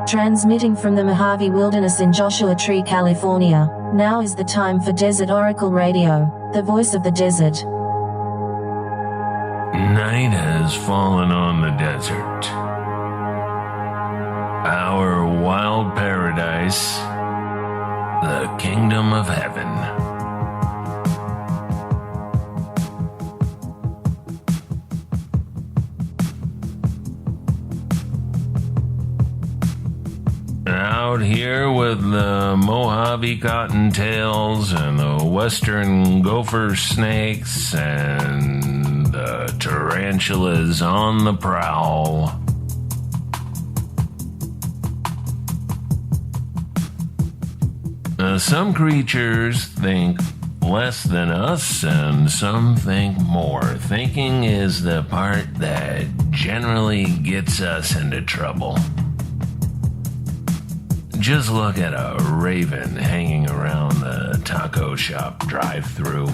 Transmitting from the Mojave Wilderness in Joshua Tree, California, now is the time for Desert Oracle Radio, the voice of the desert. Night has fallen on the desert. Our wild paradise, the kingdom of heaven. Out here with the Mojave cottontails and the western gopher snakes and the tarantulas on the prowl. Some creatures think less than us, and some think more. Thinking is the part that generally gets us into trouble. Just look at a raven hanging around the taco shop drive-thru.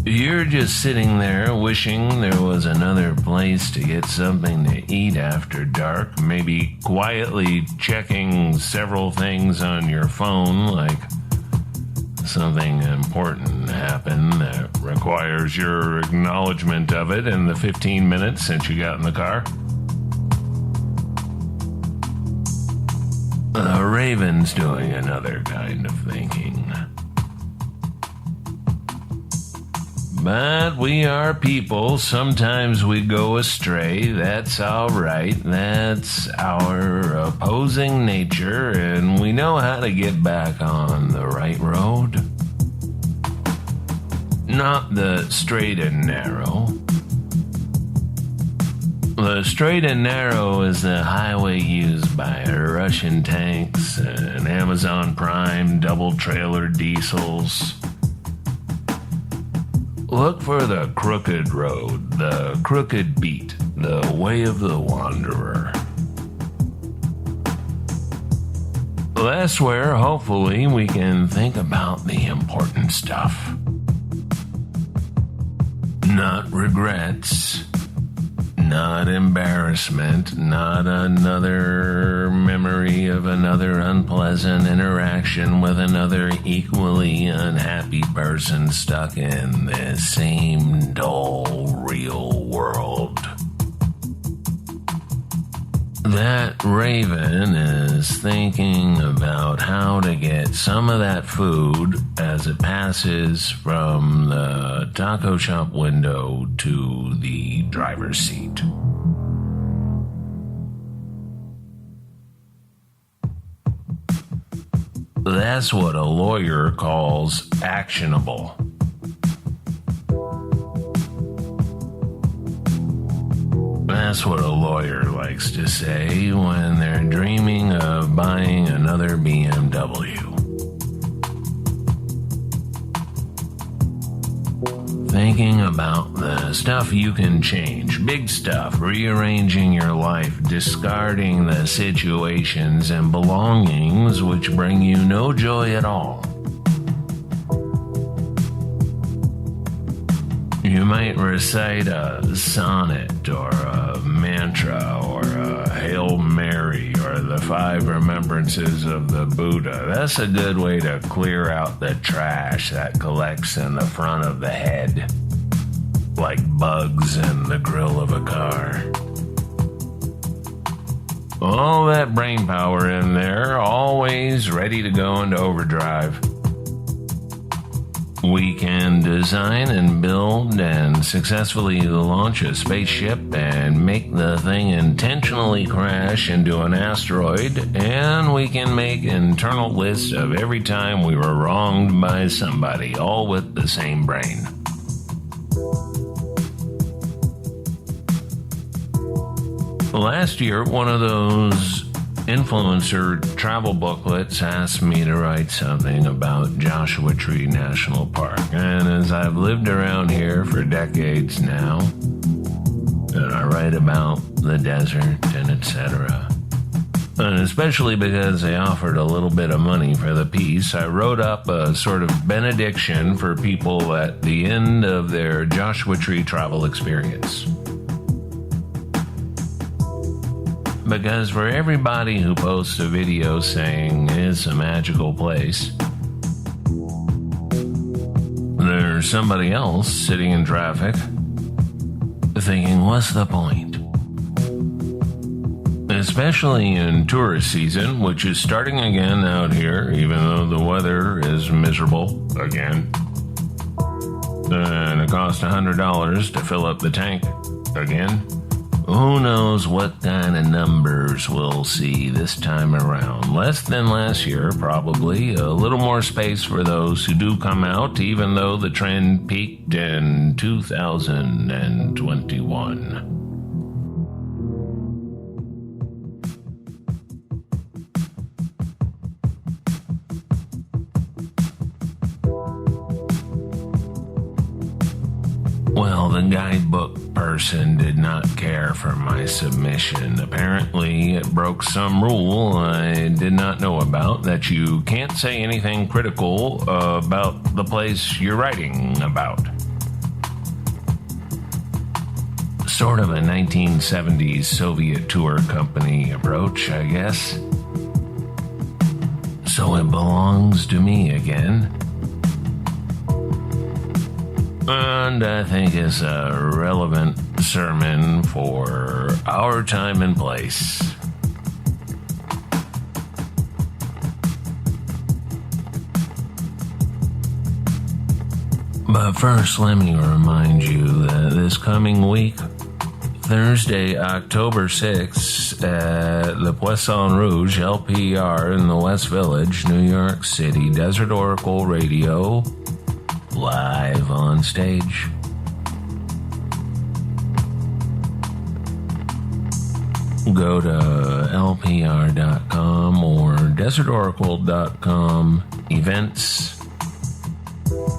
You're just sitting there wishing there was another place to get something to eat after dark, maybe quietly checking several things on your phone, like something important happened that requires your acknowledgement of it in the 15 minutes since you got in the car. The raven's doing another kind of thinking. But we are people. Sometimes we go astray. That's all right. That's our opposing nature, and we know how to get back on the right road. Not the straight and narrow. The straight and narrow is the highway used by Russian tanks and Amazon Prime double-trailer diesels. Look for the crooked road, the crooked beat, the way of the wanderer. That's where, hopefully, we can think about the important stuff. Not regrets. Not embarrassment, not another memory of another unpleasant interaction with another equally unhappy person stuck in this same dull, real world. That raven is thinking about how to get some of that food as it passes from the taco shop window to the driver's seat. That's what a lawyer calls actionable. That's what a lawyer likes to say when they're dreaming of buying another BMW. Thinking about the stuff you can change, big stuff, rearranging your life, discarding the situations and belongings which bring you no joy at all. You might recite a sonnet or a mantra or a Hail Mary or the 5 remembrances of the Buddha. That's a good way to clear out the trash that collects in the front of the head, like bugs in the grill of a car. All that brain power in there, always ready to go into overdrive. We can design and build and successfully launch a spaceship and make the thing intentionally crash into an asteroid, and we can make internal lists of every time we were wronged by somebody, all with the same brain. Last year, one of those influencer travel booklets asked me to write something about Joshua Tree National Park. And as I've lived around here for decades now, and I write about the desert and etc., and especially because they offered a little bit of money for the piece, I wrote up a sort of benediction for people at the end of their Joshua Tree travel experience. Because for everybody who posts a video saying it's a magical place, there's somebody else sitting in traffic thinking, what's the point? Especially in tourist season, which is starting again out here, even though the weather is miserable again. And it costs $100 to fill up the tank again. Who knows what kind of numbers we'll see this time around. Less than last year, probably. A little more space for those who do come out, even though the trend peaked in 2021. Well, the guidebook person did not care for my submission. Apparently, it broke some rule I did not know about, that you can't say anything critical about the place you're writing about. Sort of a 1970s Soviet tour company approach, I guess. So it belongs to me again. And I think it's a relevant sermon for our time and place. But first, let me remind you that this coming week, Thursday, October 6th, at the Poisson Rouge LPR in the West Village, New York City, Desert Oracle Radio, live on stage. Go to lpr.com or desertoracle.com events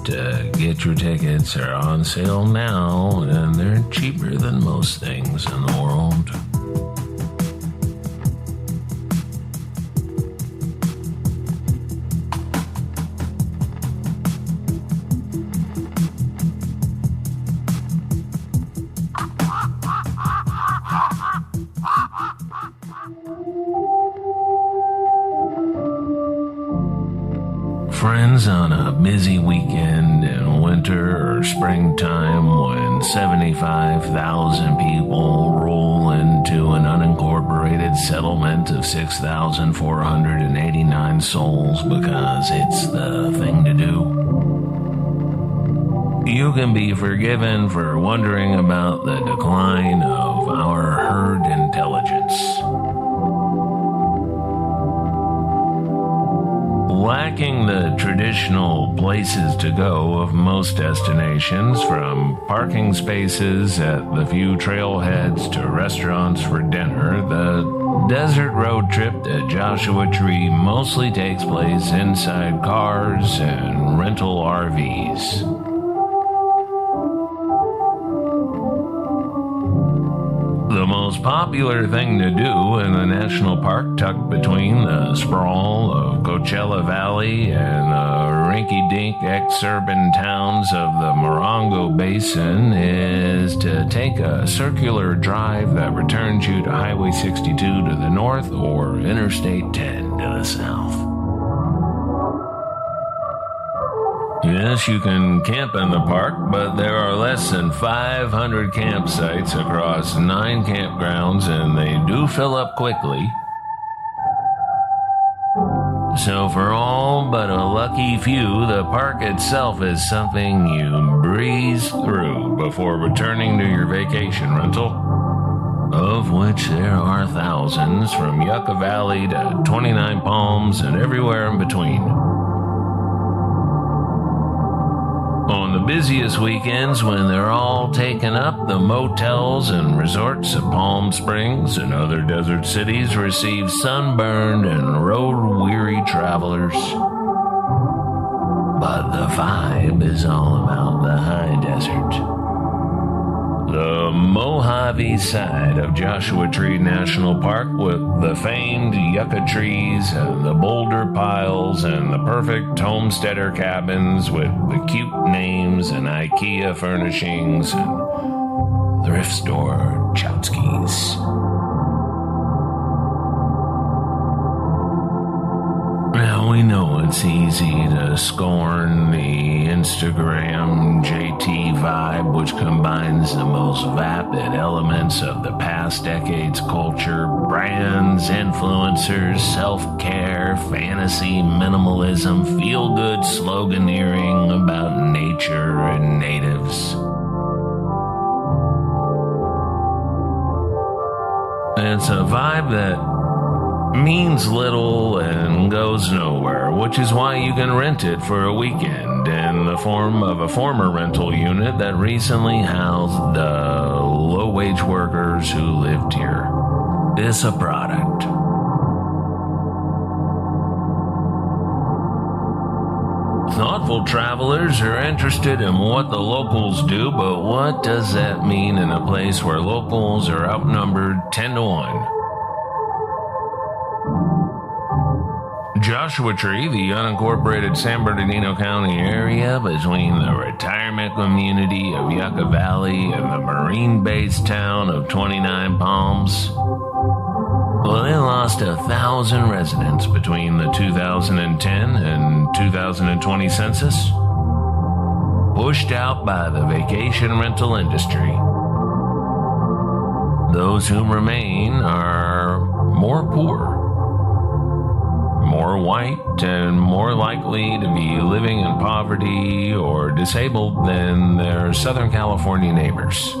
to get your tickets. They're on sale now, and they're cheaper than most things in the world. Friends, on a busy weekend in winter or springtime when 75,000 people roll into an unincorporated settlement of 6,489 souls because it's the thing to do, you can be forgiven for wondering about the decline of our herd intelligence. Lacking the traditional places to go of most destinations, from parking spaces at the few trailheads to restaurants for dinner, the desert road trip to Joshua Tree mostly takes place inside cars and rental RVs. The most popular thing to do in the national park tucked between the sprawl of Coachella Valley and the rinky-dink ex-urban towns of the Morongo Basin is to take a circular drive that returns you to Highway 62 to the north or Interstate 10 to the south. Yes, you can camp in the park, but there are less than 500 campsites across 9 campgrounds, and they do fill up quickly. So for all but a lucky few, the park itself is something you breeze through before returning to your vacation rental, of which there are thousands from Yucca Valley to 29 Palms and everywhere in between. On the busiest weekends, when they're all taken up, the motels and resorts of Palm Springs and other desert cities receive sunburned and road-weary travelers. But the vibe is all about the high desert. The Mojave side of Joshua Tree National Park, with the famed yucca trees and the boulder piles and the perfect homesteader cabins with the cute names and IKEA furnishings and thrift store Chowskis. We know it's easy to scorn the Instagram JT vibe, which combines the most vapid elements of the past decade's culture: brands, influencers, self-care, fantasy, minimalism, feel-good sloganeering about nature and natives. It's a vibe that means little and goes nowhere, which is why you can rent it for a weekend in the form of a former rental unit that recently housed low-wage workers who lived here. It's a product. Thoughtful travelers are interested in what the locals do, but what does that mean in a place where locals are outnumbered 10-1? Joshua Tree, the unincorporated San Bernardino County area between the retirement community of Yucca Valley and the marine-based town of 29 Palms. Well, they lost 1,000 residents between the 2010 and 2020 census, pushed out by the vacation rental industry. Those who remain are more poor, more white, and more likely to be living in poverty or disabled than their Southern California neighbors.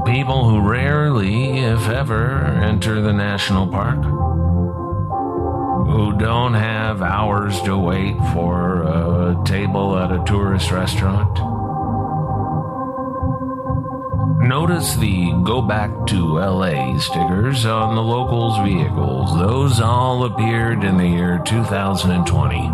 People who rarely, if ever, enter the national park, who don't have hours to wait for a table at a tourist restaurant. Notice the "Go Back to LA" stickers on the locals' vehicles. Those all appeared in the year 2020.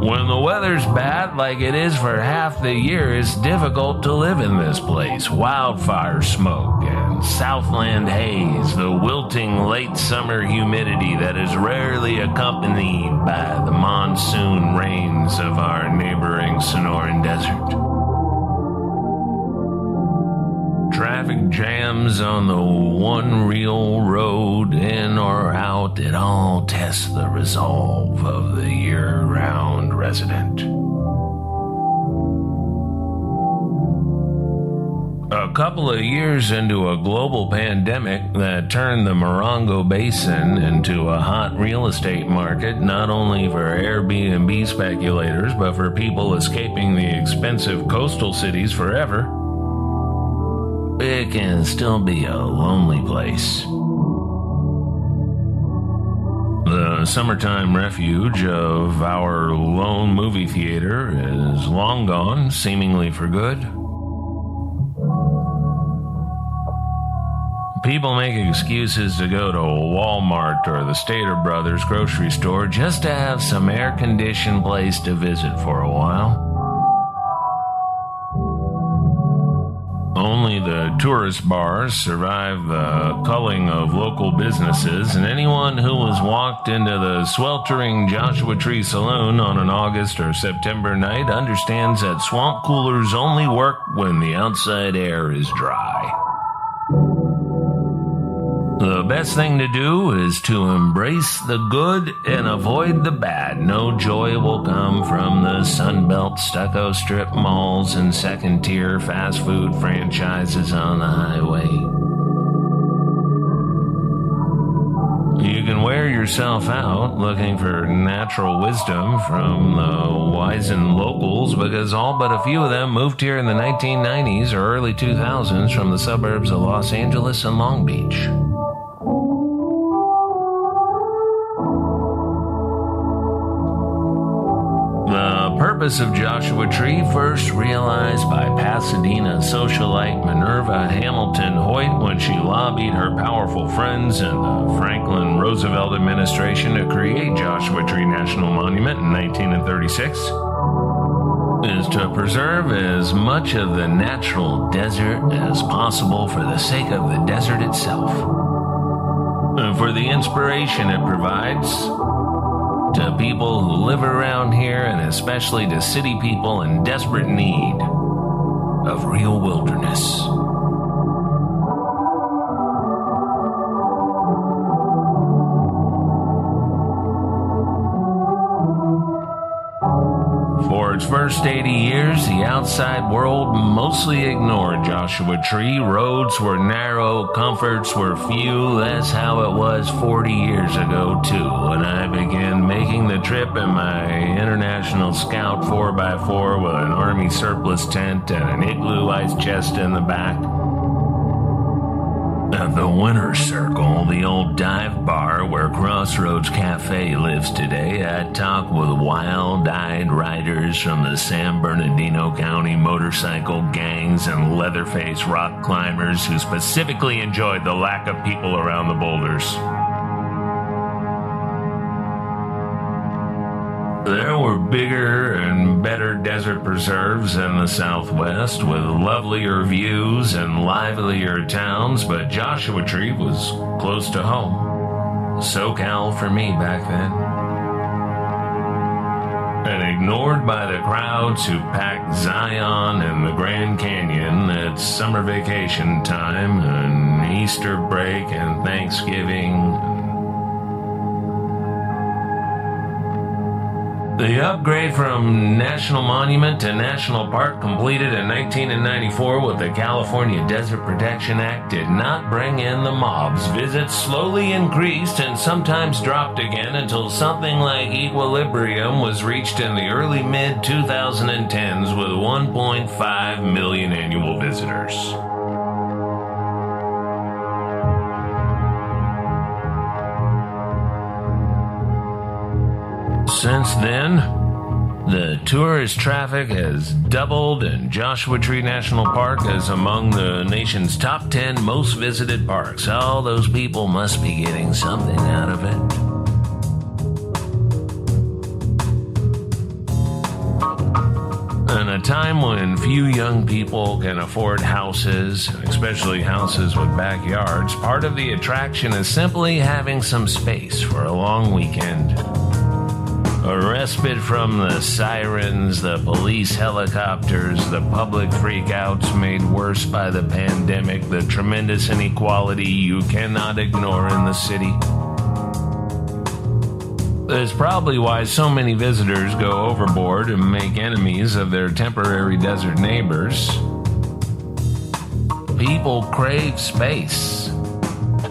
When the weather's bad, like it is for half the year, it's difficult to live in this place. Wildfire smoke and Southland haze, the wilting late summer humidity that is rarely accompanied by the monsoon rains of our neighboring Sonoran Desert. Traffic jams on the one real road, in or out, it all tests the resolve of the year-round resident. A couple of years into a global pandemic that turned the Morongo Basin into a hot real estate market, not only for Airbnb speculators, but for people escaping the expensive coastal cities forever, it can still be a lonely place. The summertime refuge of our lone movie theater is long gone, seemingly for good. People make excuses to go to Walmart or the Stater Brothers grocery store just to have some air-conditioned place to visit for a while. Only the tourist bars survive the culling of local businesses, and anyone who has walked into the sweltering Joshua Tree Saloon on an August or September night understands that swamp coolers only work when the outside air is dry. The best thing to do is to embrace the good and avoid the bad. No joy will come from the Sunbelt stucco strip malls and second-tier fast food franchises on the highway. You can wear yourself out looking for natural wisdom from the wizened locals, because all but a few of them moved here in the 1990s or early 2000s from the suburbs of Los Angeles and Long Beach. The purpose of Joshua Tree, first realized by Pasadena socialite Minerva Hamilton Hoyt when she lobbied her powerful friends in the Franklin Roosevelt administration to create Joshua Tree National Monument in 1936, is to preserve as much of the natural desert as possible for the sake of the desert itself, and for the inspiration it provides to people who live around here, and especially to city people in desperate need of real wilderness. its first 80 years, the outside world mostly ignored Joshua Tree. Roads were narrow, comforts were few. That's how it was 40 years ago, too, when I began making the trip in my International Scout 4x4 with an Army surplus tent and an igloo ice chest in the back. At the Winter Circle, the old dive bar where Crossroads Cafe lives today, I talk with wild-eyed riders from the San Bernardino County motorcycle gangs and leather-faced rock climbers who specifically enjoyed the lack of people around the boulders. There were bigger and better desert preserves in the Southwest with lovelier views and livelier towns, but Joshua Tree was close to home. SoCal for me back then. And ignored by the crowds who packed Zion and the Grand Canyon at summer vacation time and Easter break and Thanksgiving. The upgrade from National Monument to National Park, completed in 1994 with the California Desert Protection Act, did not bring in the mobs. Visits slowly increased and sometimes dropped again until something like equilibrium was reached in the early mid-2010s with 1.5 million annual visitors. Since then, the tourist traffic has doubled, and Joshua Tree National Park is among the nation's top 10 most visited parks. All those people must be getting something out of it. In a time when few young people can afford houses, especially houses with backyards, part of the attraction is simply having some space for a long weekend. A respite from the sirens, the police helicopters, the public freakouts made worse by the pandemic, the tremendous inequality you cannot ignore in the city. That's probably why so many visitors go overboard and make enemies of their temporary desert neighbors. People crave space.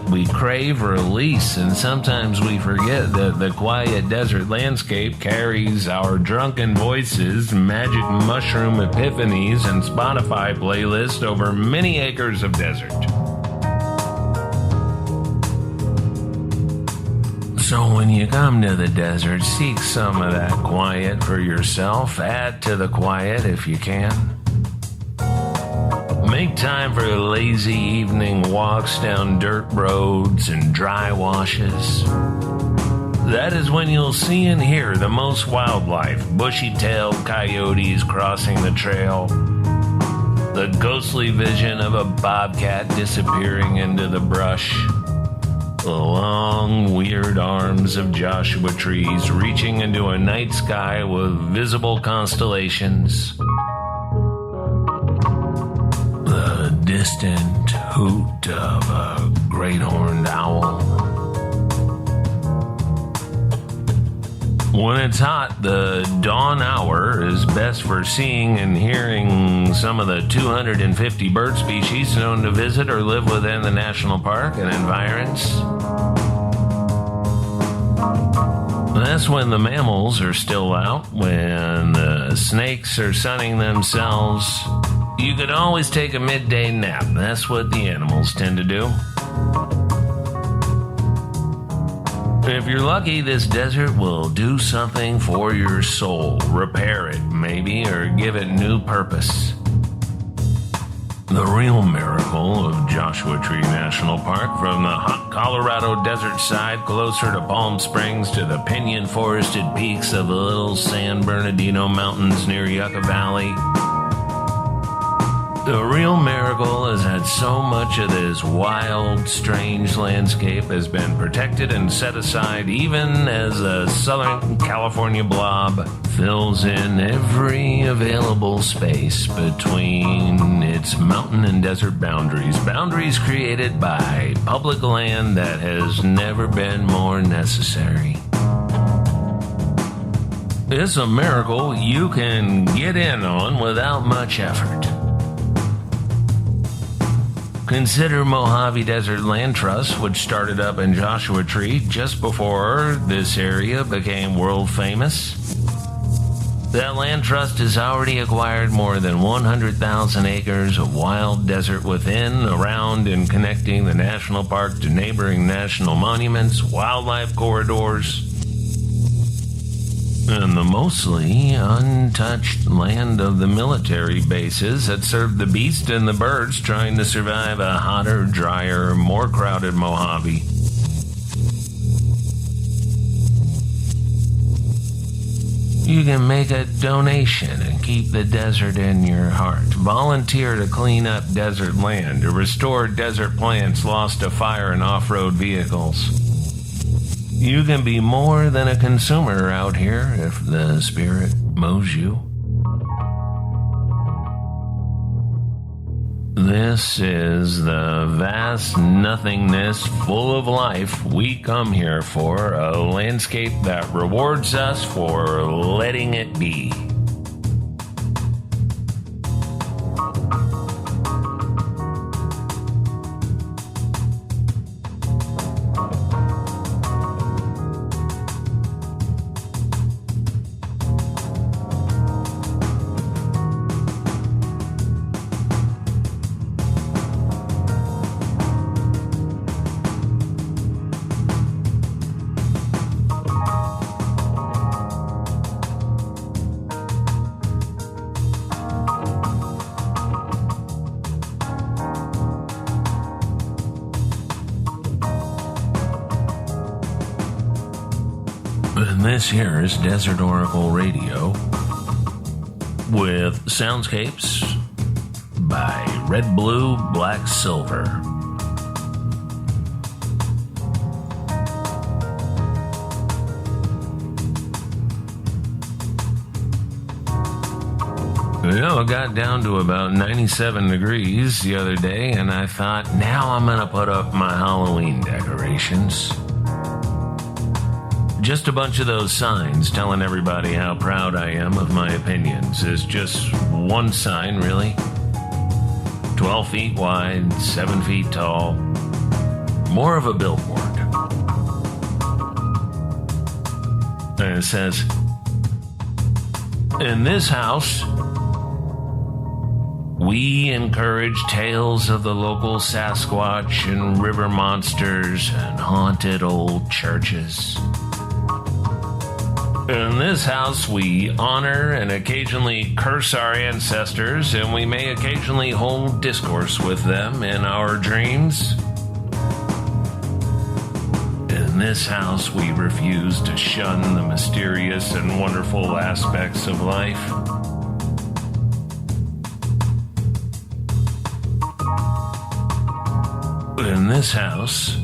We crave release, and sometimes we forget that the quiet desert landscape carries our drunken voices, magic mushroom epiphanies, and Spotify playlists over many acres of desert. So when you come to the desert, seek some of that quiet for yourself. Add to the quiet if you can. Make time for lazy evening walks down dirt roads and dry washes. That is when you'll see and hear the most wildlife, bushy-tailed coyotes crossing the trail, the ghostly vision of a bobcat disappearing into the brush, the long, weird arms of Joshua trees reaching into a night sky with visible constellations, distant hoot of a great horned owl. When it's hot, the dawn hour is best for seeing and hearing some of the 250 bird species known to visit or live within the national park and environs. That's when the mammals are still out, when the snakes are sunning themselves. You could always take a midday nap. That's what the animals tend to do. If you're lucky, this desert will do something for your soul. Repair it, maybe, or give it new purpose. The real miracle of Joshua Tree National Park, from the hot Colorado desert side closer to Palm Springs to the pinyon-forested peaks of the little San Bernardino Mountains near Yucca Valley. The real miracle is that so much of this wild, strange landscape has been protected and set aside, even as a Southern California blob fills in every available space between its mountain and desert boundaries. Boundaries created by public land that has never been more necessary. It's a miracle you can get in on without much effort. Consider Mojave Desert Land Trust, which started up in Joshua Tree just before this area became world famous. That land trust has already acquired more than 100,000 acres of wild desert within, around, and connecting the national park to neighboring national monuments, wildlife corridors, and the mostly untouched land of the military bases that serve the beast and the birds trying to survive a hotter, drier, more crowded Mojave. You can make a donation and keep the desert in your heart. Volunteer to clean up desert land, to restore desert plants lost to fire and off-road vehicles. You can be more than a consumer out here if the spirit moves you. This is the vast nothingness full of life we come here for, a landscape that rewards us for letting it be. And this here is Desert Oracle Radio with soundscapes by Red, Blue, Black, Silver. You know, it got down to about 97 degrees the other day, and I thought, now I'm going to put up my Halloween decorations. Just a bunch of those signs telling everybody how proud I am of my opinions. It's just one sign, really. 12 feet wide, 7 feet tall. More of a billboard. And it says, "In this house, we encourage tales of the local Sasquatch and river monsters and haunted old churches. In this house, we honor and occasionally curse our ancestors, and we may occasionally hold discourse with them in our dreams. In this house, we refuse to shun the mysterious and wonderful aspects of life. In this house,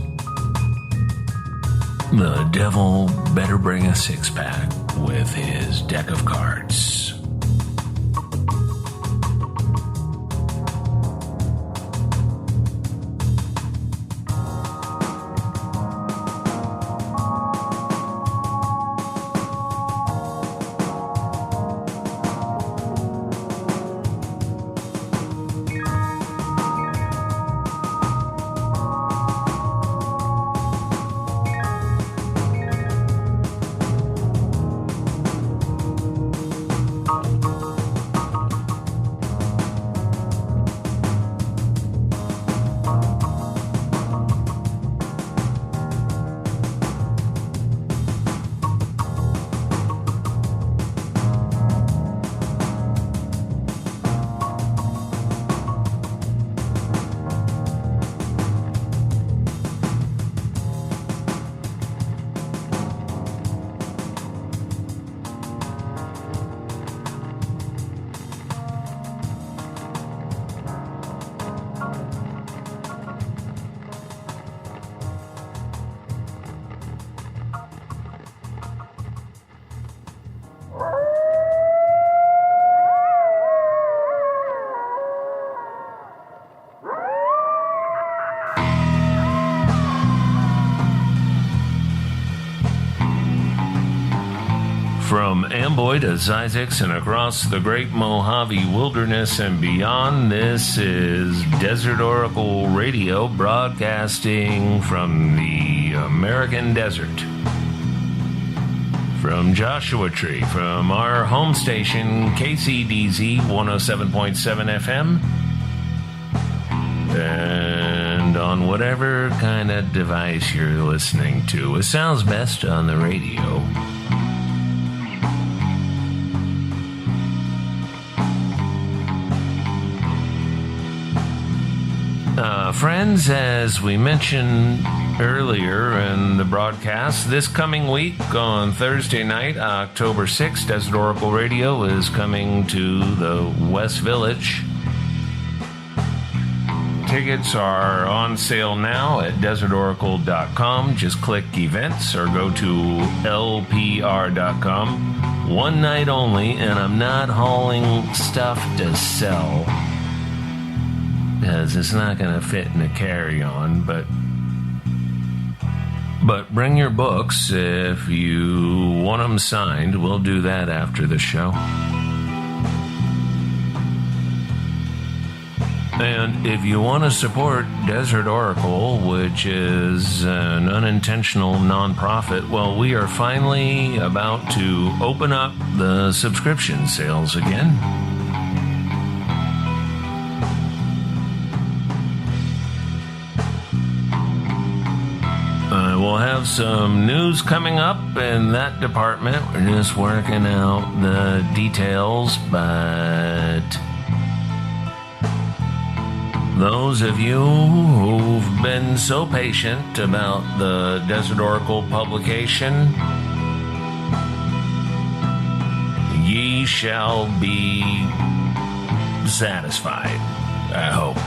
the devil better bring a six-pack with his deck of cards." From Amboy to Zizix and across the Great Mojave Wilderness and beyond, this is Desert Oracle Radio broadcasting from the American desert. From Joshua Tree, from our home station, KCDZ 107.7 FM, and on whatever kind of device you're listening to. It sounds best on the radio. Friends, as we mentioned earlier in the broadcast, this coming week on Thursday night, October 6th, Desert Oracle Radio is coming to the West Village. Tickets are on sale now at desertoracle.com. Just click events or go to lpr.com. One night only, and I'm not hauling stuff to sell, because it's not going to fit in a carry-on, but bring your books if you want them signed. We'll do that after the show. And if you want to support Desert Oracle, which is an unintentional nonprofit, well, we are finally about to open up the subscription sales again. We'll have some news coming up in that department. We're just working out the details, but those of you who've been so patient about the Desert Oracle publication, ye shall be satisfied, I hope.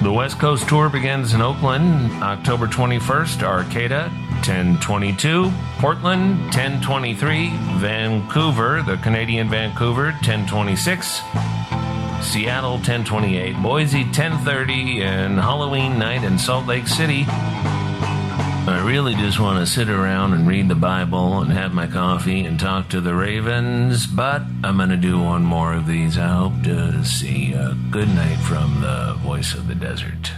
The West Coast Tour begins in Oakland, October 21st, Arcata, 10/22, Portland, 10/23, Vancouver, the Canadian Vancouver, 10/26, Seattle, 10/28, Boise, 10/30, and Halloween night in Salt Lake City. I really just want to sit around and read the Bible and have my coffee and talk to the ravens, but I'm going to do one more of these. I hope to see a good night from the voice of the desert.